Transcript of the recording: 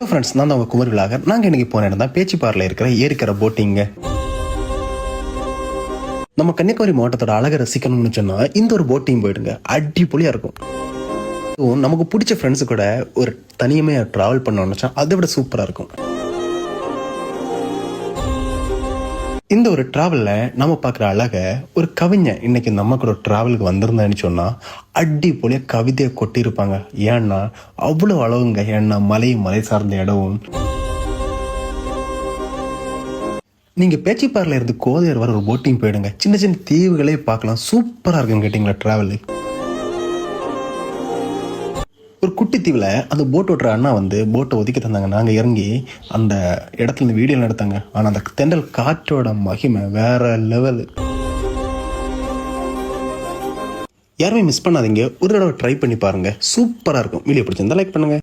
Friends, நான் தான் Kumari vlogger. நாங்கள் இன்னைக்கு போன இடம் தான் பேச்சிப்பாறையில் இருக்கிற ஏரிக்கரை போட்டிங்க. நம்ம கன்னியாகுமரி மாவட்டத்தோட அழகை ரசிக்கணும்னு சொன்னா இந்த ஒரு போட்டிங் போயிடுங்க, அடிப்பொலியா இருக்கும். நமக்கு பிடிச்ச ஃப்ரெண்ட்ஸு கூட ஒரு தனியமையாக ட்ராவல் பண்ணோம்னு அதை விட சூப்பராக இருக்கும். இந்த ஒரு டிராவலில் நம்ம பார்க்குற அழகை ஒரு கவிஞன் இன்னைக்கு நம்ம கூட டிராவலுக்கு வந்திருந்தான்னு சொன்னால் அடிப்பொலியாக கவிதையை கொட்டியிருப்பாங்க. ஏன்னா அவ்வளோ அளவுங்க. ஏன்னா மலை சார்ந்த இடமும். நீங்கள் பேச்சிப்பாறையில் இருந்து கோதையர் வர ஒரு போட்டிங் போயிடுங்க. சின்ன சின்ன தீவுகளே பார்க்கலாம். சூப்பராக இருக்குன்னு கேட்டிங்களா ட்ராவலு. ஒரு குட்டி தீவில் அந்த போட் ஓட்டுற அண்ணா போட்டை ஒதுக்கி தந்தாங்க. நாங்கள் இறங்கி அந்த இடத்துல இந்த வீடியோ எடுத்தாங்க. ஆனால் அந்த தென்றல் காற்றோட மகிமை வேற லெவலு. யாருமே மிஸ் பண்ணாதீங்க, ஒரு தடவை ட்ரை பண்ணி பாருங்க. சூப்பராக இருக்கும். வீடியோ பிடிச்சிருந்தா லைக் பண்ணுங்க.